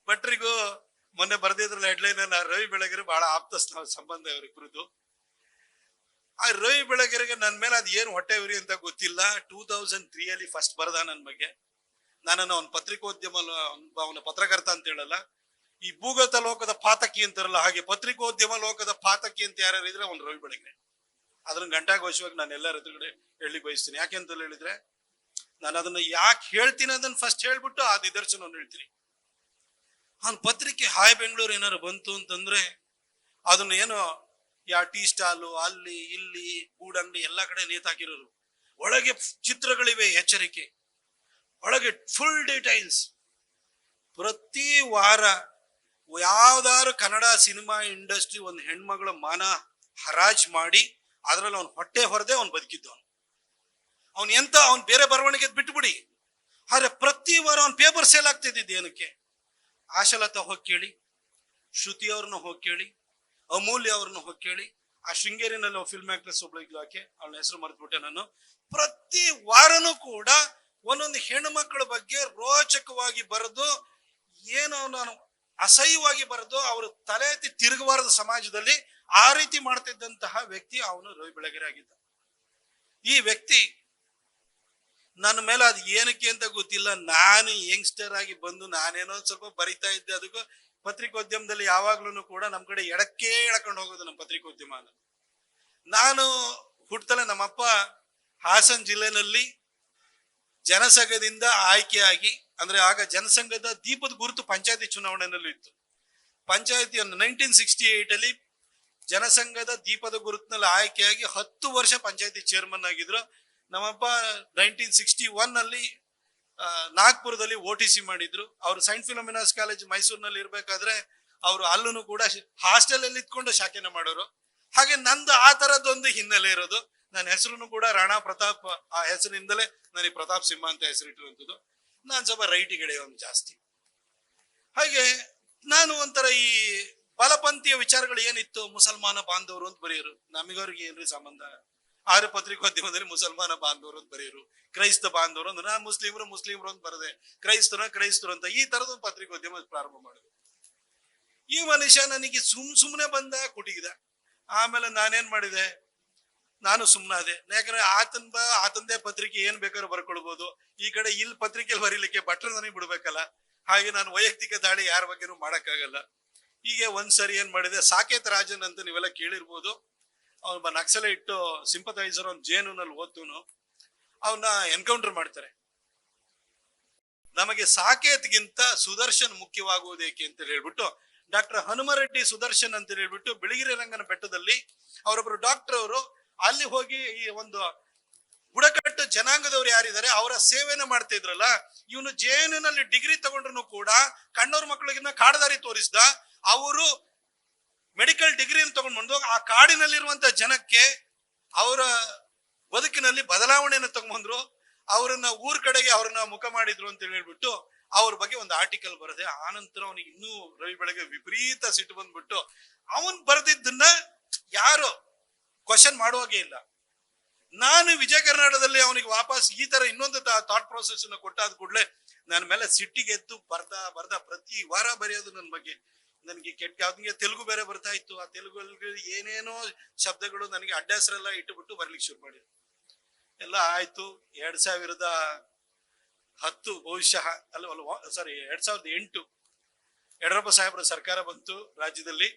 ಭಟ್ರಿಗೂ ಮೊನ್ನೆ ಬರ್ದಿದ್ರಲ್ಲ ಹೆಡ್ಲೈನ್ ರವಿ ಬೆಳಗೆರೆ ಬಹಳ ಆಪ್ತ ಸಂಬಂಧ ಇವರಿಬ್ರದ್ದು. ಆ ರವಿ ಬೆಳಗೆರೆಗೆ ನನ್ ಮೇಲೆ ಅದ್ ಏನ್ ಹೊಟ್ಟೆ ಉರಿ ಅಂತ ಗೊತ್ತಿಲ್ಲ. 2003 ಫಸ್ಟ್ ಬರ್ದ ನನ್ ಬಗ್ಗೆ. ನನ್ನನ್ನು ಅವನ ಪತ್ರಿಕೋದ್ಯಮ, ಅವನ ಪತ್ರಕರ್ತ ಅಂತ ಹೇಳಲ್ಲ, ಈ ಭೂಗತ ಲೋಕದ ಪಾತಕಿ ಅಂತಾರಲ್ಲ ಹಾಗೆ ಪತ್ರಿಕೋದ್ಯಮ ಲೋಕದ ಪಾತಕಿ ಅಂತ ಯಾರು ಇದ್ರೆ ಅವ್ನು ರವಿ ಬೆಳಗೆರೆ. ಅದನ್ನ ಗಂಟಾಘೋಷವಾಗಿ ನಾನು ಎಲ್ಲರ ಎದುರುಗಡೆ ಹೇಳಿ ಬಯಸ್ತೀನಿ. ಯಾಕೆ ಅಂತ ಹೇಳಿದ್ರೆ, ನಾನು ಅದನ್ನ ಯಾಕೆ ಹೇಳ್ತೀನಿ ಅದನ್ನ ಫಸ್ಟ್ ಹೇಳ್ಬಿಟ್ಟು ಆ ನಿದರ್ಶನವನ್ನು ಹೇಳ್ತೀನಿ. ಅವ್ನ ಪತ್ರಿಕೆ ಹಾಯ್ ಬೆಂಗಳೂರು ಏನಾರು ಬಂತು ಅಂತಂದ್ರೆ ಅದನ್ನ ಏನೋ ಟೀ ಸ್ಟಾಲು ಅಲ್ಲಿ ಇಲ್ಲಿ ಗೂಡಂಗಡಿ ಎಲ್ಲಾ ಕಡೆ ನೇತಾಕಿರೋರು. ಒಳಗೆ ಚಿತ್ರಗಳಿವೆ, ಎಚ್ಚರಿಕೆ, ಒಳಗೆ ಫುಲ್ ಡೀಟೈಲ್ಸ್. ಪ್ರತಿ ವಾರ ಯಾವ್ದಾರು ಕನ್ನಡ ಸಿನಿಮಾ ಇಂಡಸ್ಟ್ರಿ ಒಂದು ಹೆಣ್ಮಗಳ ಮಾನ ಹರಾಜ್ ಮಾಡಿ ಅದ್ರಲ್ಲಿ ಅವ್ನು ಹೊಟ್ಟೆ ಹೊರದೆ ಅವ್ನು ಬದುಕಿದ್ದವನು. ಅವ್ನು ಬೇರೆ ಬರವಣಿಗೆ ಬಿಟ್ಬಿಡಿ, ಆದ್ರೆ ಪ್ರತಿ ವಾರ ಅವ್ನ ಪೇಪರ್ ಸೇಲ್ ಆಗ್ತಿದ್ದಿದ್ದು ಏನಕ್ಕೆ? ಆಶಾಲತಾ ಹೋಗಿ ಕೇಳಿ, ಶ್ರುತಿ ಅವ್ರನ್ನ ಹೋಗಿ ಕೇಳಿ, ಅಮೂಲ್ಯ ಅವ್ರನ್ನ ಹೋಗಿ ಕೇಳಿ, ಆ ಶೃಂಗೇರಿನಲ್ಲಿ ಫಿಲ್ಮ್ ಆಕ್ಟ್ರೆಸ್ ಒಬ್ಳು ಇದ್ಲು, ಆಕೆ ಅವಳ ಹೆಸರು ಮರೆತುಬಿಟ್ಟೆ ನಾನು. ಪ್ರತಿ ವಾರನೂ ಕೂಡ ಒಂದೊಂದು ಹೆಣ್ಣು ಮಕ್ಕಳ ಬಗ್ಗೆ ರೋಚಕವಾಗಿ ಬರೆದು, ಏನೋ ನಾನು ಅಸಹ್ಯವಾಗಿ ಬರೆದು ಅವರು ತಲೆ ಎತ್ತಿ ತಿರುಗಬಾರದು ಸಮಾಜದಲ್ಲಿ, ಆ ರೀತಿ ಮಾಡ್ತಿದ್ದಂತಹ ವ್ಯಕ್ತಿ ಅವನು ರವಿ ಬೆಳಗೆರೆ ಆಗಿದ್ದ. ಈ ವ್ಯಕ್ತಿ ನನ್ನ ಮೇಲೆ ಅದು ಏನಕ್ಕೆ ಅಂತ ಗೊತ್ತಿಲ್ಲ, ನಾನು ಯಂಗ್ಸ್ಟರ್ ಆಗಿ ಬಂದು ನಾನೇನೋ ಸ್ವಲ್ಪ ಬರಿತಾ ಇದ್ದೆ. ಅದಕ್ಕೂ ಪತ್ರಿಕೋದ್ಯಮದಲ್ಲಿ ಯಾವಾಗ್ಲೂ ಕೂಡ ನಮ್ ಕಡೆ ಎಡಕ್ಕೆ ಎಳ್ಕೊಂಡು ಹೋಗೋದು ನಮ್ಮ ಪತ್ರಿಕೋದ್ಯಮ. ನಾನು ಹುಟ್ಟತಲೆ ನಮ್ಮಪ್ಪ ಹಾಸನ ಜಿಲ್ಲೆನಲ್ಲಿ ಜನಸಂಘದಿಂದ ಆಯ್ಕೆಯಾಗಿ, ಅಂದ್ರೆ ಆಗ ಜನಸಂಘದ ದೀಪದ ಗುರುತು ಪಂಚಾಯತಿ ಚುನಾವಣೆಯಲ್ಲೂ ಇತ್ತು. ಪಂಚಾಯತಿ 1968 ಜನಸಂಘದ ದೀಪದ ಗುರುತಿನಲ್ಲಿ ಆಯ್ಕೆಯಾಗಿ 10 ವರ್ಷ ಪಂಚಾಯತಿ ಚೇರ್ಮನ್ ಆಗಿದ್ರು. ನಮ್ಮಪ್ಪ 1961 ನಾಗ್ಪುರದಲ್ಲಿ OTC ಮಾಡಿದ್ರು. ಅವರು ಸೈಂಟ್ ಫಿಲೋಮಿನಾಸ್ ಕಾಲೇಜ್ ಮೈಸೂರಿನಲ್ಲಿ ಇರ್ಬೇಕಾದ್ರೆ ಅವರು ಅಲ್ಲೂ ಕೂಡ ಹಾಸ್ಟೆಲ್ ಅಲ್ಲಿ ಇದ್ಕೊಂಡು ಶಾಖೆನ ಮಾಡೋರು. ಹಾಗೆ ನಂದು ಆ ತರದೊಂದು ಹಿನ್ನೆಲೆ ಇರೋದು. ನನ್ನ ಹೆಸರು ಕೂಡ ರಾಣಾ ಪ್ರತಾಪ್, ಆ ಹೆಸರಿನಿಂದಲೇ ನನಗೆ ಪ್ರತಾಪ್ ಸಿಂಹ ಅಂತ ಹೆಸರಿಟ್ಟಿರುವಂಥದ್ದು. ನಾನು ಸ್ವಲ್ಪ ರೈಟಿಗೆ ಒಂದು ಜಾಸ್ತಿ. ಹಾಗೆ ನಾನು ಒಂಥರ ಈ ಬಲಪಂಥೀಯ ವಿಚಾರಗಳು ಏನಿತ್ತು, ಮುಸಲ್ಮಾನ ಬಾಂಧವರು ಅಂತ ಬರೆಯೋರು. ನಮಗವ್ರಿಗೆ ಏನ್ರಿ ಸಂಬಂಧ? ಆದ್ರೆ ಪತ್ರಿಕೋದ್ಯಮದಲ್ಲಿ ಮುಸಲ್ಮಾನ ಬಾಂಧವರು ಅಂತ ಬರೆಯೋರು, ಕ್ರೈಸ್ತ ಬಾಂಧವರು ಅಂದ್ರೆ ನಾನು ಮುಸ್ಲಿಮ್ರು ಅಂತ ಬರದೆ ಕ್ರೈಸ್ತರು ಅಂತ ಈ ತರದ ಪತ್ರಿಕೋದ್ಯಮ ಪ್ರಾರಂಭ ಮಾಡಿದ್ರು. ಈ ಮನುಷ್ಯ ನನಗೆ ಸುಮ್ನೆ ಬಂದ ಕುಟಿಗಿದ. ಆಮೇಲೆ ನಾನೇನ್ ಮಾಡಿದೆ, ನಾನು ಸುಮ್ಮನಾದೆ. ಯಾಕಂದ್ರೆ ಆತಂದೇ ಪತ್ರಿಕೆ ಏನ್ ಬೇಕಾದ್ರೂ ಬರ್ಕೊಳ್ಬಹುದು. ಈ ಕಡೆ ಇಲ್ಲಿ ಪತ್ರಿಕೆಯಲ್ಲಿ ಬರೀಲಿಕ್ಕೆ ಭಟ್ರು ನನಗೆ ಬಿಡ್ಬೇಕಲ್ಲ, ಹಾಗೆ ನಾನು ವೈಯಕ್ತಿಕ ದಾಳಿ ಯಾರ ಬಗ್ಗೆನೂ ಮಾಡಕ್ಕಾಗಲ್ಲ. ಹೀಗೆ ಒಂದ್ಸರಿ ಏನ್ ಮಾಡಿದೆ, ಸಾಕೇತ್ ರಾಜನ್ ಅಂತ ನೀವೆಲ್ಲ ಕೇಳಿರ್ಬೋದು, ಅವನ ನಕ್ಸಲೈಟ್ ಸಿಂಪಥೈಸರ್, ಅವ್ನು ಜೇನುನಲ್ಲಿ ಓದ್ತುನು, ಅವನ್ನ ಎನ್ಕೌಂಟರ್ ಮಾಡ್ತಾರೆ. ನಮಗೆ ಸಾಕೇತ್ಗಿಂತ ಸುದರ್ಶನ್ ಮುಖ್ಯವಾಗುವುದೇಕೆ ಅಂತ ಹೇಳ್ಬಿಟ್ಟು ಡಾಕ್ಟರ್ ಹನುಮರೆಡ್ಡಿ ಸುದರ್ಶನ್ ಅಂತ ಹೇಳ್ಬಿಟ್ಟು ಬಿಳಿಗಿರಿ ರಂಗನ ಬೆಟ್ಟದಲ್ಲಿ ಅವರೊಬ್ರು ಡಾಕ್ಟರ್ ಅವರು ಅಲ್ಲಿ ಹೋಗಿ ಈ ಒಂದು ಬುಡಕಟ್ಟು ಜನಾಂಗದವ್ರು ಯಾರಿದ್ದಾರೆ ಅವರ ಸೇವೆನ ಮಾಡ್ತಾ ಇದ್ರಲ್ಲ, ಇವನು ಜೇನಿನಲ್ಲಿ ಡಿಗ್ರಿ ತಗೊಂಡ್ರು ಕೂಡ ಕಣ್ಣವ್ರ ಮಕ್ಕಳಿಗಿನ್ನ ಕಾಡದಾರಿ ತೋರಿಸ್ದ. ಅವರು ಮೆಡಿಕಲ್ ಡಿಗ್ರಿಯನ್ನು ತಗೊಂಡ್ಬಂದು ಆ ಕಾಡಿನಲ್ಲಿರುವಂತ ಜನಕ್ಕೆ ಅವರ ಬದುಕಿನಲ್ಲಿ ಬದಲಾವಣೆಯನ್ನು ತಗೊಂಡ್ಬಂದ್ರು, ಅವರನ್ನ ಊರ್ ಕಡೆಗೆ ಅವ್ರನ್ನ ಮುಖ ಮಾಡಿದ್ರು ಅಂತ ಹೇಳ್ಬಿಟ್ಟು ಅವ್ರ ಬಗ್ಗೆ ಒಂದು ಆರ್ಟಿಕಲ್ ಬರದೆ. ಆನಂತರ ಅವನಿಗೆ ಇನ್ನೂ ರವಿ ಬೆಳಗ್ಗೆ ವಿಪರೀತ ಸಿಟ್ಟು ಬಂದ್ಬಿಟ್ಟು ಅವನ್ ಬರೆದಿದ್ದನ್ನ ಯಾರು ಕ್ವಶನ್ ಮಾಡುವಾಗೆ ಇಲ್ಲ. ನಾನು ವಿಜಯ ಕರ್ನಾಟಕದಲ್ಲಿ ಅವನಿಗೆ ವಾಪಸ್ ಈ ತರ ಇನ್ನೊಂದು ಥಾಟ್ ಪ್ರೊಸೆಸ್ ಅನ್ನು ಕೊಟ್ಟಾದ ಕೂಡಲೇ ನನ್ನ ಮೇಲೆ ಸಿಟ್ಟಿಗೆ ಎದ್ದು ಬರ್ದ ಪ್ರತಿ ವಾರ ಬರೆಯೋದು ನನ್ನ ಬಗ್ಗೆ. ನನಗೆ ಅವ್ನಿಗೆ ತೆಲುಗು ಬೇರೆ ಬರ್ತಾ ಇತ್ತು. ಆ ತೆಲುಗು ಏನೇನೋ ಶಬ್ದಗಳು ನನಗೆ ಅಡ್ಡ ಹೆಸರೆಲ್ಲ ಇಟ್ಟುಬಿಟ್ಟು ಬರ್ಲಿಕ್ಕೆ ಶುರು ಮಾಡಿದ್ರು. ಎಲ್ಲ ಆಯ್ತು. 2010 ಬಹುಶಃ 2008 ಯಡಿಯೂರಪ್ಪ ಸಾಹೇಬ್ರ ಸರ್ಕಾರ ಬಂತು ರಾಜ್ಯದಲ್ಲಿ.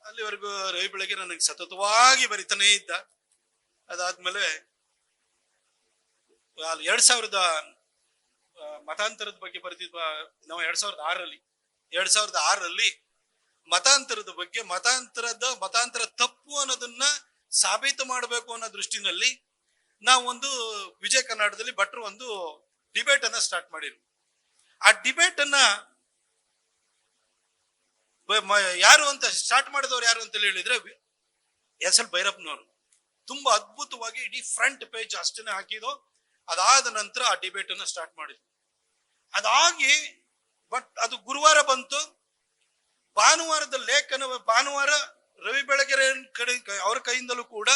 ಅಲ್ಲಿವರೆಗೂ ರವಿ ಬೆಳಗೆರೆ ನನಗೆ ಸತತವಾಗಿ ಬರಿತಾನೇ ಇದ್ದ. ಅದಾದ್ಮೇಲೆ 2000 ಮತಾಂತರದ ಬಗ್ಗೆ ಬರೆದಿದ್ವ ನಾವು 2006ರಲ್ಲಿ ಮತಾಂತರದ ಬಗ್ಗೆ, ಮತಾಂತರ ತಪ್ಪು ಅನ್ನೋದನ್ನ ಸಾಬೀತು ಮಾಡಬೇಕು ಅನ್ನೋ ದೃಷ್ಟಿನಲ್ಲಿ ನಾವೊಂದು ವಿಜಯ ಕರ್ನಾಟಕದಲ್ಲಿ ಭಟ್ರು ಒಂದು ಡಿಬೇಟ್ ಅನ್ನ ಸ್ಟಾರ್ಟ್ ಮಾಡಿರು. ಆ ಡಿಬೇಟ್ ಅನ್ನ ಯಾರು ಅಂತ ಸ್ಟಾರ್ಟ್ ಮಾಡಿದವ್ರು ಯಾರು ಅಂತ ಹೇಳಿದ್ರೆ SL ಭೈರಪ್ಪನವರು. ತುಂಬಾ ಅದ್ಭುತವಾಗಿ ಇಡೀ ಫ್ರಂಟ್ ಪೇಜ್ ಅಷ್ಟನ್ನೇ ಹಾಕಿದ್ರು. ಅದಾದ ನಂತರ ಆ ಡಿಬೇಟ್ ಅನ್ನ ಸ್ಟಾರ್ಟ್ ಮಾಡಿದ್ರು. ಅದಾಗಿ ಅದು ಗುರುವಾರ ಬಂತು. ಭಾನುವಾರ ರವಿ ಬೆಳಗೆರೆ ಕಡೆ ಅವ್ರ ಕೈಯಿಂದಲೂ ಕೂಡ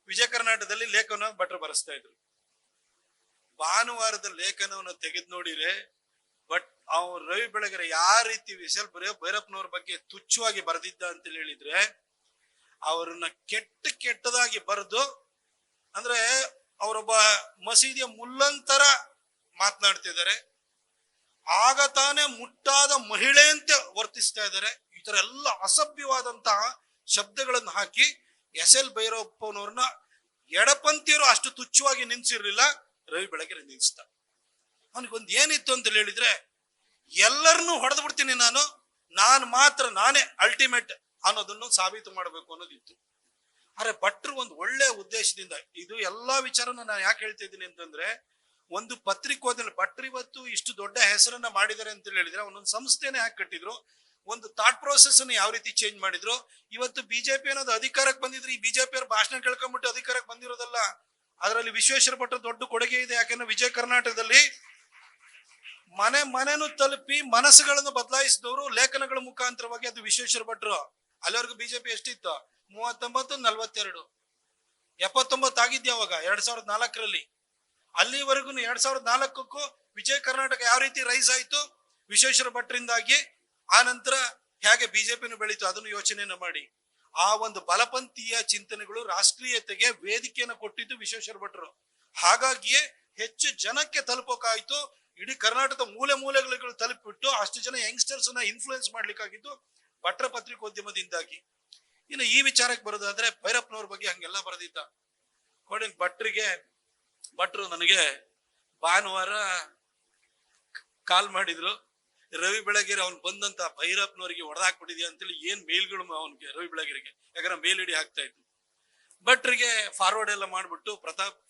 ವಿಜಯ ಕರ್ನಾಟಕದಲ್ಲಿ ಲೇಖನ ಭಟ್ರು ಬರೆಸ್ತಾ ಇದ್ರು. ಭಾನುವಾರದ ಲೇಖನವನ್ನು ತೆಗೆದು ನೋಡಿದ್ರೆ ಅವ್ನು ರವಿ ಬೆಳಗೆರೆ ಯಾವ ರೀತಿ ವಿಶಲ್ ಭೈರಪ್ಪನವ್ರ ಬಗ್ಗೆ ತುಚ್ಛವಾಗಿ ಬರೆದಿದ್ದ ಅಂತ ಹೇಳಿದ್ರೆ, ಅವರನ್ನ ಕೆಟ್ಟದಾಗಿ ಬರೆದು, ಅಂದ್ರೆ ಅವರೊಬ್ಬ ಮಸೀದಿಯ ಮುಲ್ಲಂತರ ಮಾತನಾಡ್ತಿದ್ದಾರೆ, ಆಗ ತಾನೇ ಮುಟ್ಟಾದ ಮಹಿಳೆಯಂತೆ ವರ್ತಿಸ್ತಾ ಇದ್ದಾರೆ. ಈ ತರ ಎಲ್ಲ ಅಸಭ್ಯವಾದಂತಹ ಶಬ್ದಗಳನ್ನು ಹಾಕಿ ಎಸ್.ಎಲ್. ಭೈರಪ್ಪನವ್ರನ್ನ ಎಡಪಂಥೀಯರು ಅಷ್ಟು ತುಚ್ಛವಾಗಿ ನಿಲ್ಸಿರ್ಲಿಲ್ಲ, ರವಿ ಬೆಳಗೆರೆ ನಿಲ್ಸ್ತ. ಅವನಿಗೊಂದು ಏನಿತ್ತು ಅಂತ ಹೇಳಿದ್ರೆ, ಎಲ್ಲರನ್ನೂ ಹೊಡೆದು ಬಿಡ್ತೀನಿ ನಾನು ಮಾತ್ರ ನಾನೇ ಅಲ್ಟಿಮೇಟ್ ಅನ್ನೋದನ್ನು ಸಾಬೀತು ಮಾಡಬೇಕು ಅನ್ನೋದಿತ್ತು. ಆದ್ರೆ ಭಟ್ರು ಒಂದು ಒಳ್ಳೆ ಉದ್ದೇಶದಿಂದ, ಇದು ಎಲ್ಲಾ ವಿಚಾರನ ನಾನು ಯಾಕೆ ಹೇಳ್ತಾ ಇದ್ದೀನಿ ಅಂತಂದ್ರೆ, ಒಂದು ಪತ್ರಿಕೋದ್ಯಮ ಭಟ್ರು ಇವತ್ತು ಇಷ್ಟು ದೊಡ್ಡ ಹೆಸರನ್ನ ಮಾಡಿದ್ದಾರೆ ಅಂತ ಹೇಳಿದ್ರೆ, ಒಂದೊಂದು ಸಂಸ್ಥೆನೇ ಹಾಕಿ ಕಟ್ಟಿದ್ರು, ಒಂದು ಥಾಟ್ ಪ್ರೋಸೆಸ್ ಅನ್ನು ಯಾವ ರೀತಿ ಚೇಂಜ್ ಮಾಡಿದ್ರು. ಇವತ್ತು ಬಿಜೆಪಿ ಅನ್ನೋದು ಅಧಿಕಾರಕ್ಕೆ ಬಂದಿದ್ರೆ, ಈ ಬಿಜೆಪಿ ಅವ್ರ ಭಾಷಣ ಕೇಳ್ಕೊಂಡ್ಬಿಟ್ಟು ಅಧಿಕಾರಕ್ಕೆ ಬಂದಿರೋದಲ್ಲ, ಅದರಲ್ಲಿ ವಿಶ್ವೇಶ್ವರ ಭಟ್ರ ದೊಡ್ಡ ಕೊಡುಗೆ ಇದೆ. ಯಾಕೆಂದ್ರೆ ವಿಜಯ ಕರ್ನಾಟಕದಲ್ಲಿ ಮನೆನೂ ತಲುಪಿ ಮನಸ್ಸುಗಳನ್ನು ಬದಲಾಯಿಸಿದವರು ಲೇಖನಗಳ ಮುಖಾಂತರವಾಗಿ, ಅದು ವಿಶ್ವೇಶ್ವರ ಭಟ್ರು. ಅಲ್ಲಿವರೆಗೂ ಬಿಜೆಪಿ ಎಷ್ಟಿತ್ತು? 39, 42, 79 ಆಗಿದ್ಯ ಅವಾಗ 2004ರಲ್ಲಿ. ಅಲ್ಲಿವರೆಗೂ 2004ಕ್ಕೂ ವಿಜಯ ಕರ್ನಾಟಕ ಯಾವ ರೀತಿ ರೈಸ್ ಆಯ್ತು? ವಿಶ್ವೇಶ್ವರ ಭಟ್ರಿಂದಾಗಿ. ಆ ನಂತರ ಹೇಗೆ ಬಿಜೆಪಿನೂ ಬೆಳೀತು ಅದನ್ನು ಯೋಚನೆಯನ್ನ ಮಾಡಿ. ಆ ಒಂದು ಬಲಪಂಥೀಯ ಚಿಂತನೆಗಳು ರಾಷ್ಟ್ರೀಯತೆಗೆ ವೇದಿಕೆಯನ್ನು ಕೊಟ್ಟಿದ್ದು ವಿಶ್ವೇಶ್ವರ ಭಟ್ರು. ಹಾಗಾಗಿಯೇ ಹೆಚ್ಚು ಜನಕ್ಕೆ ತಲುಪೋಕಾಯ್ತು. ಇಡೀ ಕರ್ನಾಟಕದ ಮೂಲೆಗಳು ತಲುಪಿಬಿಟ್ಟು ಅಷ್ಟು ಜನ ಯಂಗ್ಸ್ಟರ್ಸ್ ನ ಇನ್ಫ್ಲೂಯೆನ್ಸ್ ಮಾಡ್ಲಿಕ್ಕಾಗಿದ್ದು ಭಟ್ರ ಪತ್ರಿಕೋದ್ಯಮದಿಂದಾಗಿ. ಇನ್ನು ಈ ವಿಚಾರಕ್ಕೆ ಬರೋದಾದ್ರೆ, ಭೈರಪ್ಪನವ್ರ ಬಗ್ಗೆ ಹಂಗೆಲ್ಲ ಬರೆದಿದ್ದ. ಭಟ್ರು ನನಗೆ ಭಾನುವಾರ ಕಾಲ್ ಮಾಡಿದ್ರು, ರವಿ ಬೆಳಗೆರೆ ಅವ್ನು ಬಂದಂತ ಭೈರಪ್ಪನವರಿಗೆ ಹೊಡೆದಾಕ್ಬಿಟ್ಟಿದ್ಯಾ ಅಂತೇಳಿ ಏನ್ ಮೇಲ್ಗಳು ಅವನಿಗೆ, ರವಿ ಬೆಳಗೆರೆಗೆ. ಯಾಕಂದ್ರೆ ಮೇಲ್ ಇಡಿ ಹಾಕ್ತಾ ಇತ್ತು. ಭಟ್ರಿಗೆ ಫಾರ್ವರ್ಡ್ ಎಲ್ಲ ಮಾಡ್ಬಿಟ್ಟು, ಪ್ರತಾಪ್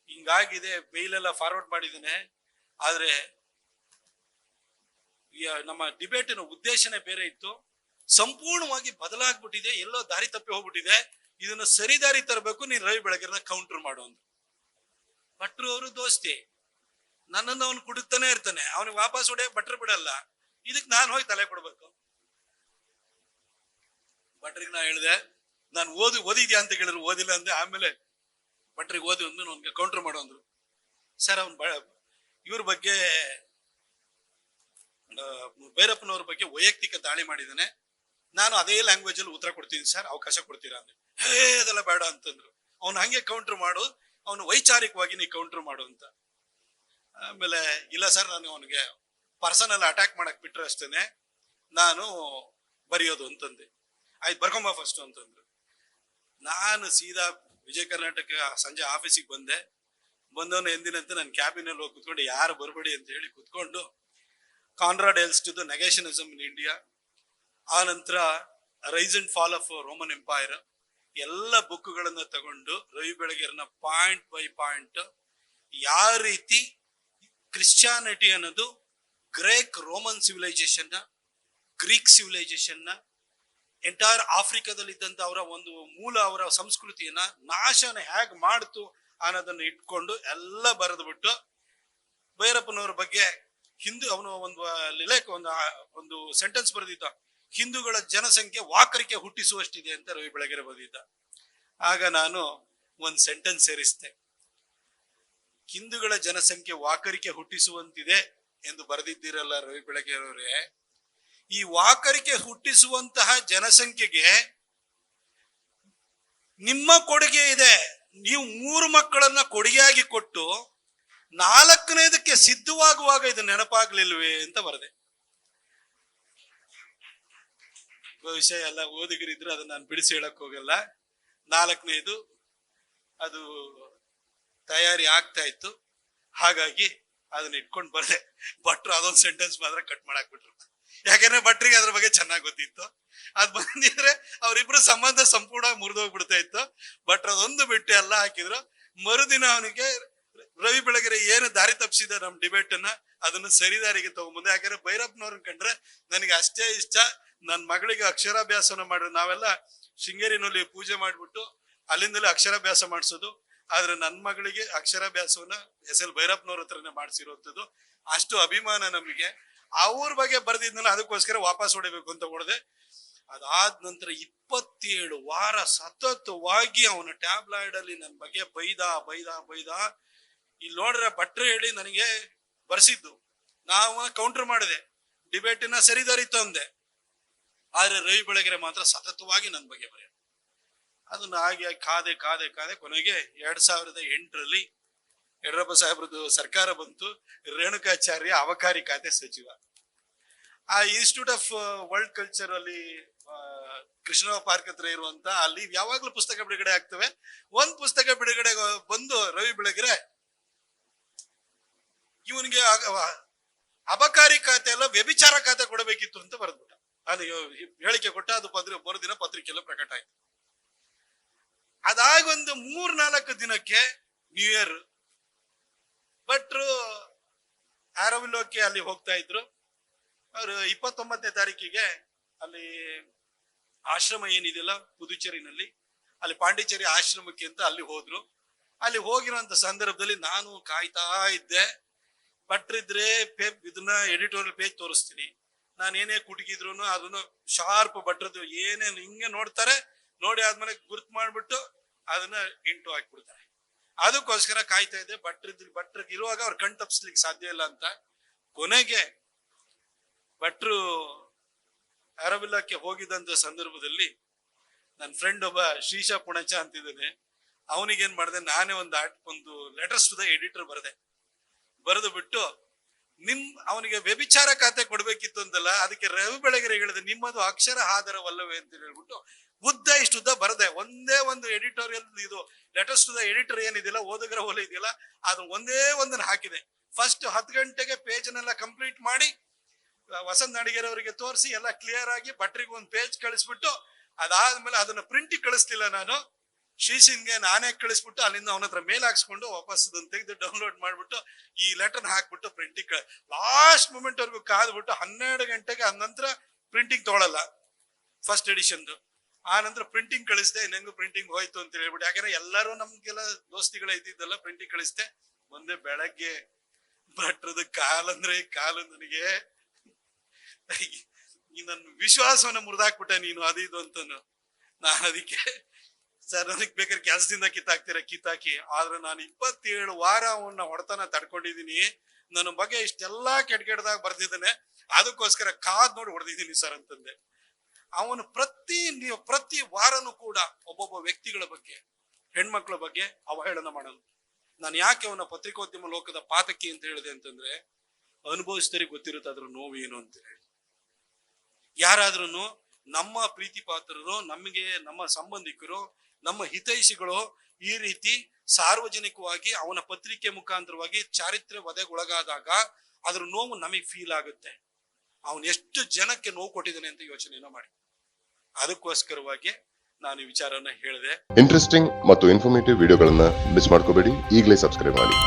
ಹಿಂಗಾಗಿದೆ, ಮೇಲ್ ಎಲ್ಲ ಫಾರ್ವರ್ಡ್ ಮಾಡಿದ್ದೇನೆ, ಆದ್ರೆ ನಮ್ಮ ಡಿಬೇಟಿನ ಉದ್ದೇಶನೇ ಬೇರೆ ಇತ್ತು, ಸಂಪೂರ್ಣವಾಗಿ ಬದಲಾಗ್ಬಿಟ್ಟಿದೆ, ಎಲ್ಲೋ ದಾರಿ ತಪ್ಪಿ ಹೋಗ್ಬಿಟ್ಟಿದೆ, ಇದನ್ನ ಸರಿ ದಾರಿ ತರಬೇಕು, ನೀನ್ ರವಿ ಬೆಳಗೆರೆನ ಕೌಂಟರ್ ಮಾಡು ಅಂದ್ರು. ಭಟ್ರು ಅವರು ದೋಸ್ತಿ, ನನ್ನನ್ನು ಅವನು ಕುಡುಕ್ತಾನೆ ಇರ್ತಾನೆ, ಅವನಿಗೆ ವಾಪಸ್ ಹೊಡೆಯಕ್ ಭಟ್ರು ಬಿಡಲ್ಲ, ಇದಕ್ ನಾನು ಹೋಗಿ ತಲೆ ಕೊಡ್ಬೇಕು. ಭಟ್ರಿಗೆ ನಾ ಹೇಳಿದೆ, ನಾನು ಓದಿದ್ಯಾ ಅಂತ ಕೇಳಿದ್ರು, ಓದಿಲ್ಲ ಅಂದೆ. ಆಮೇಲೆ ಭಟ್ರಿಗೆ ಓದಿ ಒಂದು ನನ್ಗೆ ಕೌಂಟರ್ ಮಾಡು ಅಂದ್ರು. ಸರ್ ಅವ್ನು ಇವ್ರ ಬಗ್ಗೆ, ಭೈರಪ್ಪನವ್ರ ಬಗ್ಗೆ ವೈಯಕ್ತಿಕ ದಾಳಿ ಮಾಡಿದ್ದಾನೆ, ನಾನು ಅದೇ ಲ್ಯಾಂಗ್ವೇಜ್ ಅಲ್ಲಿ ಉತ್ತರ ಕೊಡ್ತೀನಿ ಸರ್, ಅವಕಾಶ ಕೊಡ್ತೀರಾ ಅಂದ್ರೆ, ಅದೆಲ್ಲ ಬೇಡ ಅಂತಂದ್ರು. ಅವ್ನು ಹಂಗೆ ಕೌಂಟರ್ ಮಾಡು, ಅವನು ವೈಚಾರಿಕವಾಗಿ ನೀ ಕೌಂಟರ್ ಮಾಡು ಅಂತ. ಆಮೇಲೆ ಇಲ್ಲ ಸರ್, ನಾನು ಅವನಿಗೆ ಪರ್ಸನಲ್ ಅಟ್ಯಾಕ್ ಮಾಡಕ್ ಬಿಟ್ರೆ ಅಷ್ಟೇನೆ ನಾನು ಬರೆಯೋದು ಅಂತಂದೆ. ಆಯ್ತು ಬರ್ಕೊಂಬ ಫಸ್ಟ್ ಅಂತಂದ್ರು. ನಾನು ಸೀದಾ ವಿಜಯ ಕರ್ನಾಟಕ ಸಂಜೆ ಆಫೀಸಿಗೆ ಬಂದವನು ಎಂದಿನಂತೆ ನನ್ನ ಕ್ಯಾಬಿನಲ್ಲಿ ಹೋಗಿ ಕುತ್ಕೊಂಡು, ಯಾರು ಬರ್ಬೇಡಿ ಅಂತ ಹೇಳಿ ಕುತ್ಕೊಂಡು, Koenraad Elst to the negationism in India, ಆ ನಂತರ rise and fall of Roman empire, ಎಲ್ಲ ಬುಕ್ಗಳನ್ನ ತಗೊಂಡು ರವಿ ಬೆಳಗೆರೆನ ಪಾಯಿಂಟ್ ಬೈ ಪಾಯಿಂಟ್ ಯಾವ ರೀತಿ ಕ್ರಿಶ್ಚಿಯಾನಿಟಿ ಅನ್ನೋದು Roman civilisation, Greek civilisation, entire ಆಫ್ರಿಕಾದಲ್ಲಿ ಇದ್ದಂತ ಅವರ ಒಂದು ಅವರ ಸಂಸ್ಕೃತಿಯನ್ನ ನಾಶನ ಹೇಗ್ ಮಾಡ್ತು ಅನ್ನೋದನ್ನ ಇಟ್ಕೊಂಡು ಎಲ್ಲ ಬರೆದು ಬಿಟ್ಟು, ಭೈರಪ್ಪನವ್ರ ಬಗ್ಗೆ ಅವನು ಒಂದು ಸೆಂಟೆನ್ಸ್ ಬರೆದಿದ್ದ, ಹಿಂದೂಗಳ ಜನಸಂಖ್ಯೆ ವಾಕರಿಕೆ ಹುಟ್ಟಿಸುವಷ್ಟಿದೆ ಅಂತ ರವಿ ಬೆಳಗೆರೆ ಬರೆದಿದ್ದ. ಆಗ ನಾನು ಒಂದು ಸೆಂಟೆನ್ಸ್ ಸೇರಿಸಿದೆ, ಹಿಂದೂಗಳ ಜನಸಂಖ್ಯೆ ವಾಕರಿಕೆ ಹುಟ್ಟಿಸುವಂತಿದೆ ಎಂದು ಬರೆದಿದ್ದೀರಲ್ಲ ರವಿ ಬೆಳಗೆರೆಯವರೇ, ಈ ವಾಕರಿಕೆ ಹುಟ್ಟಿಸುವಂತಹ ಜನಸಂಖ್ಯೆಗೆ ನಿಮ್ಮ ಕೊಡುಗೆ ಇದೆ. ನೀವು 3 ಮಕ್ಕಳನ್ನ ಕೊಡುಗೆಯಾಗಿ ಕೊಟ್ಟು 4ನೇದಕ್ಕೆ ಸಿದ್ಧವಾಗುವಾಗ ಇದು ನೆನಪಾಗ್ಲಿಲ್ವೇ ಅಂತ ಬರೆದೆ. ಬಹುಶಃ ಎಲ್ಲ ಓದಿಗರಿದ್ರು ಅದನ್ನ ನಾನು ಬಿಡಿಸಿ ಹೇಳಕ್ ಹೋಗಲ್ಲ. 4ನೇದು ಅದು ತಯಾರಿ ಆಗ್ತಾ ಇತ್ತು, ಹಾಗಾಗಿ ಅದನ್ನ ಇಟ್ಕೊಂಡು ಬರದೆ. ಭಟ್ರು ಅದೊಂದು ಸೆಂಟೆನ್ಸ್ ಮಾತ್ರ ಕಟ್ ಮಾಡಾಕ್ಬಿಟ್ರು. ಯಾಕಂದ್ರೆ ಭಟ್ರಿಗೆ ಅದ್ರ ಬಗ್ಗೆ ಚೆನ್ನಾಗಿ ಗೊತ್ತಿತ್ತು. ಅದ್ ಬಂದಿದ್ರೆ ಅವರಿಬ್ರು ಸಂಬಂಧ ಸಂಪೂರ್ಣ ಮುರಿದೋಗ್ಬಿಡ್ತಾ ಇತ್ತು. ಭಟ್ರು ಅದೊಂದು ಬಿಟ್ಟು ಎಲ್ಲ ಹಾಕಿದ್ರು. ಮರುದಿನ ಅವನಿಗೆ ರವಿ ಬೆಳಗೆರೆ ಏನು ದಾರಿ ತಪ್ಪಿಸಿದ ನಮ್ ಡಿಬೇಟ್ ಅನ್ನ, ಅದನ್ನು ಸರಿದಾರಿಗೆ ತಗೊಂಬಂದೆ. ಯಾಕಂದ್ರೆ ಭೈರಪ್ಪನವ್ರನ್ನ ಕಂಡ್ರೆ ನನಗೆ ಅಷ್ಟೇ ಇಷ್ಟ. ನನ್ನ ಮಗಳಿಗೆ ಅಕ್ಷರಾಭ್ಯಾಸನ ಮಾಡಿದ್ರು. ನಾವೆಲ್ಲ ಶೃಂಗೇರಿನಲ್ಲಿ ಪೂಜೆ ಮಾಡ್ಬಿಟ್ಟು ಅಲ್ಲಿಂದಲೇ ಅಕ್ಷರಾಭ್ಯಾಸ ಮಾಡಿಸೋದು. ಆದ್ರೆ ನನ್ನ ಮಗಳಿಗೆ ಅಕ್ಷರಾಭ್ಯಾಸವನ್ನ ಎಸ್.ಎಲ್. ಭೈರಪ್ಪನವ್ರ ಹತ್ರನೇ ಮಾಡಿಸಿರುವಂಥದ್ದು. ಅಷ್ಟು ಅಭಿಮಾನ ನಮಗೆ. ಅವ್ರ ಬಗ್ಗೆ ಬರ್ದಿದ್ನಲ್ಲ, ಅದಕ್ಕೋಸ್ಕರ ವಾಪಸ್ ಹೊಡಿಬೇಕು ಅಂತ ಹೊಡೆದೆ. ಅದಾದ ನಂತರ 27 ವಾರ ಸತತವಾಗಿ ಅವನ ಟ್ಯಾಬ್ಲಾಯ್ಡ್ ಅಲ್ಲಿ ನನ್ನ ಬಗ್ಗೆ ಬೈದ. ಇಲ್ಲಿ ನೋಡ್ರೆ ಭಟ್ರು ಹೇಳಿ ನನಗೆ ಬರ್ಸಿದ್ದು, ನಾವು ಕೌಂಟರ್ ಮಾಡಿದೆ, ಡಿಬೇಟಿನ ಸರಿದಾರಿ ತಂದೆ. ಆದ್ರೆ ರವಿ ಬೆಳಗೆರೆ ಮಾತ್ರ ಸತತವಾಗಿ ನನ್ನ ಬಗ್ಗೆ ಬರೆಯ. ಅದನ್ನ ಹಾಗೆ ಕಾದೆ ಕಾದೆ ಕಾದೆ ಕೊನೆಗೆ 2008ರಲ್ಲಿ ಯಡಿಯೂರಪ್ಪ ಸಾಹೇಬ್ರದ್ದು ಸರ್ಕಾರ ಬಂತು. ರೇಣುಕಾಚಾರ್ಯ ಅಬಕಾರಿ ಖಾತೆ ಸಚಿವ. ಆ ಇನ್ಸ್ಟಿಟ್ಯೂಟ್ ಆಫ್ ವರ್ಲ್ಡ್ ಕಲ್ಚರ್ ಅಲ್ಲಿ ಕೃಷ್ಣರಾವ್ ಪಾರ್ಕ್ ಹತ್ರ ಇರುವಂತ ಅಲ್ಲಿ ಯಾವಾಗ್ಲೂ ಪುಸ್ತಕ ಬಿಡುಗಡೆ ಆಗ್ತವೆ. ಒಂದ್ ಪುಸ್ತಕ ಬಿಡುಗಡೆ ಬಂದು ರವಿ ಬೆಳಗೆರೆ ಇವನಿಗೆ ಅಬಕಾರಿ ಖಾತೆ ಎಲ್ಲ ವ್ಯಭಿಚಾರ ಖಾತೆ ಕೊಡಬೇಕಿತ್ತು ಅಂತ ಬರೆದ್ಬಿಟ್ಟ. ಅದು ಹೇಳಿಕೆ ಕೊಟ್ಟ. ಅದು ಮರುದಿನ ಪತ್ರಿಕೆಲ್ಲ ಪ್ರಕಟ ಆಯ್ತು. ಅದಾಗ ಒಂದು 3-4 ದಿನಕ್ಕೆ ನ್ಯೂ ಇಯರ್ ಭಟ್ರು ಆರೋವಿಲ್ಲೋಕೆ ಅಲ್ಲಿ ಹೋಗ್ತಾ ಇದ್ರು. ಅವರು 29ನೇ ತಾರೀಕಿಗೆ ಅಲ್ಲಿ ಆಶ್ರಮ ಏನಿದೆಯಲ್ಲ ಪುದುಚೇರಿನಲ್ಲಿ, ಅಲ್ಲಿ ಪಾಂಡಿಚೇರಿ ಆಶ್ರಮಕ್ಕೆ ಅಂತ ಅಲ್ಲಿ ಹೋದ್ರು. ಅಲ್ಲಿ ಹೋಗಿರೋಂತ ಸಂದರ್ಭದಲ್ಲಿ ನಾನು ಕಾಯ್ತಾ ಇದ್ದೆ. ಭಟ್ರಿದ್ರೆ ಇದನ್ನ ಎಡಿಟೋರಿಯಲ್ ಪೇಜ್ ತೋರಿಸ್ತೀನಿ, ನಾನು ಏನೇ ಕುಟುಕಿದ್ರು ಅದನ್ನು ಶಾರ್ಪ್ ಭಟ್ರದ್ದು ಏನೇನು ಹಿಂಗೆ ನೋಡ್ತಾರೆ. ನೋಡಿ ಆದ್ಮೇಲೆ ಗುರ್ತು ಮಾಡ್ಬಿಟ್ಟು ಅದನ್ನ ಇಂಟು ಹಾಕ್ಬಿಡ್ತಾರೆ. ಅದಕ್ಕೋಸ್ಕರ ಕಾಯ್ತಾ ಇದ್ದೆ. ಭಟ್ರಿಗೆ ಇರುವಾಗ ಅವ್ರು ಕಣ್ ತಪ್ಪಿಸ್ಲಿಕ್ಕೆ ಸಾಧ್ಯ ಇಲ್ಲ ಅಂತ. ಕೊನೆಗೆ ಭಟ್ರು ಅರವಿಲ್ಲಕ್ಕೆ ಹೋಗಿದ್ದಂತ ಸಂದರ್ಭದಲ್ಲಿ ನನ್ನ ಫ್ರೆಂಡ್ ಒಬ್ಬ ಶ್ರೀಶಾ ಪುಣಚ ಅಂತಿದ್ದಾನೆ. ಅವನಿಗೇನ್ ಮಾಡಿದೆ, ನಾನೇ ಒಂದು ಲೆಟರ್ಸ್ ಟು ದ ಎಡಿಟರ್ ಬರೆದು ಬಿಟ್ಟು ಅವನಿಗೆ ವ್ಯಭಿಚಾರ ಖಾತೆ ಕೊಡ್ಬೇಕಿತ್ತು ಅಂತಲ್ಲ, ಅದಕ್ಕೆ ರವಿ ಬೆಳಗೆರೆ ಹೇಳಿದೆ ನಿಮ್ಮದು ಅಕ್ಷರ ಆಧಾರವಲ್ಲವೇ ಅಂತ ಹೇಳ್ಬಿಟ್ಟು ಉದ್ದ ಇಷ್ಟುದ್ದ ಬರದೆ ಒಂದೇ ಒಂದು ಎಡಿಟೋರಿಯಲ್ ಇದು ಲೆಟರ್ಸ್ ಟು ದ ಎಡಿಟರ್ ಏನಿದೆಯಲ್ಲ, ಓದುಗರ ಒಲೆ ಇದೆಯಲ್ಲ, ಅದು ಒಂದೇ ಒಂದನ್ನು ಹಾಕಿದೆ. ಫಸ್ಟ್ 10 ಗಂಟೆಗೆ ಪೇಜ್ನೆಲ್ಲ ಕಂಪ್ಲೀಟ್ ಮಾಡಿ ವಸಂತ ನಾಡಿಗೇರ್ ಅವರಿಗೆ ತೋರಿಸಿ ಎಲ್ಲ ಕ್ಲಿಯರ್ ಆಗಿ ಭಟ್ರಿಗೆ ಒಂದು ಪೇಜ್ ಕಳಿಸ್ಬಿಟ್ಟು, ಅದಾದ್ಮೇಲೆ ಅದನ್ನ ಪ್ರಿಂಟಿಗೆ ಕಳಿಸ್ಲಿಲ್ಲ ನಾನು, ಶ್ರೀಸಿಂಗ್ಗೆ ನಾನೇ ಕಳಿಸ್ಬಿಟ್ಟು ಅಲ್ಲಿಂದ ಅವನ ಹತ್ರ ಮೇಲ್ ಹಾಕ್ಸ್ಕೊಂಡು ವಾಪಸ್ ಅದನ್ನ ತೆಗೆದು ಡೌನ್ಲೋಡ್ ಮಾಡ್ಬಿಟ್ಟು ಈ ಲೆಟರ್ ಹಾಕ್ಬಿಟ್ಟು ಪ್ರಿಂಟಿಂಗ್ ಲಾಸ್ಟ್ ಮೂಮೆಂಟ್ ವರ್ಗು ಕಾದ್ಬಿಟ್ಟು 12 ಗಂಟೆಗೆ ನಂತರ ಪ್ರಿಂಟಿಂಗ್ ತಗೊಳಲ್ಲ ಫಸ್ಟ್ ಎಡಿಷನ್ದು. ಆ ನಂತರ ಪ್ರಿಂಟಿಂಗ್ ಕಳಿಸ್ದೆ. ನಂಗೂ ಪ್ರಿಂಟಿಂಗ್ ಹೋಯ್ತು ಅಂತ ಹೇಳ್ಬಿಟ್ಟು, ಯಾಕಂದ್ರೆ ಎಲ್ಲರೂ ನಮ್ಗೆಲ್ಲ ದೋಸ್ತಿಗಳ ಇದ್ದಿದ್ದೆಲ್ಲ ಪ್ರಿಂಟಿಂಗ್ ಕಳಿಸ್ದೆ. ಒಂದೇ ಬೆಳಗ್ಗೆ ಭಟ್ರದ ಕಾಲಂದ್ರೆ ಕಾಲು ನನಗೆ ನನ್ನ ವಿಶ್ವಾಸವನ್ನ ಮುರಿದಾಕ್ಬಿಟ್ಟೆ ನೀನು ಅದು ಇದು ಅಂತನು. ನಾನು ಅದಕ್ಕೆ ಸರ್ ನನಗ್ ಬೇಕಾದ್ರೆ ಕೆಲಸದಿಂದ ಕಿತ್ತಾಕಿ, ಆದ್ರೆ ನಾನು 27 ವಾರ ಅವನ್ನ ಹೊಡೆತನ ತಡ್ಕೊಂಡಿದೀನಿ. ನನ್ನ ಬಗ್ಗೆ ಇಷ್ಟೆಲ್ಲಾ ಕೆಟ್ಟದಾಗ ಬರ್ದಿದ್ದಾನೆ, ಅದಕ್ಕೋಸ್ಕರ ಕಾದ್ ನೋಡಿ ಹೊಡೆದಿದ್ದೀನಿ ಸರ್ ಅಂತಂದೆ. ಅವನು ಪ್ರತಿ ವಾರನೂ ಕೂಡ ಒಬ್ಬೊಬ್ಬ ವ್ಯಕ್ತಿಗಳ ಬಗ್ಗೆ, ಹೆಣ್ಮಕ್ಳ ಬಗ್ಗೆ ಅವಹೇಳನ ಮಾಡೋದು. ನಾನು ಯಾಕೆ ಅವನ ಪತ್ರಿಕೋದ್ಯಮ ಲೋಕದ ಪಾತಕಿ ಅಂತ ಹೇಳಿದೆ ಅಂತಂದ್ರೆ, ಅನುಭವಿಸಿದರಿಗೆ ಗೊತ್ತಿರುತ್ತೆ ಅದ್ರ ನೋವು ಏನು ಅಂತ ಹೇಳಿ. ಯಾರಾದ್ರೂ ನಮ್ಮ ಪ್ರೀತಿ ಪಾತ್ರರು, ನಮಗೆ ನಮ್ಮ ಸಂಬಂಧಿಕರು, ನಮ್ಮ ಹಿತೈಷಿಗಳು ಈ ರೀತಿ ಸಾರ್ವಜನಿಕವಾಗಿ ಅವನ ಪತ್ರಿಕೆ ಮುಖಾಂತರವಾಗಿ ಚಾರಿತ್ರ್ಯ ವಧೆಗೊಳಗಾದಾಗ ಅದ್ರ ನೋವು ನಮಗೆ ಫೀಲ್ ಆಗುತ್ತೆ. ಅವನು ಎಷ್ಟು ಜನಕ್ಕೆ ನೋವು ಕೊಟ್ಟಿದ್ದಾನೆ ಅಂತ ಯೋಚನೆಯನ್ನ ಮಾಡಿ. ಅದಕ್ಕೋಸ್ಕರವಾಗಿ ನಾನು ಈ ವಿಚಾರವನ್ನ ಹೇಳಿದೆ. ಇಂಟ್ರೆಸ್ಟಿಂಗ್ ಮತ್ತು ಇನ್ಫಾರ್ಮೇಟಿವ್ ವಿಡಿಯೋಗಳನ್ನ ಮಿಸ್ ಮಾಡ್ಕೋಬೇಡಿ. ಈಗಲೇ ಸಬ್ಸ್ಕ್ರೈಬ್ ಮಾಡಿ.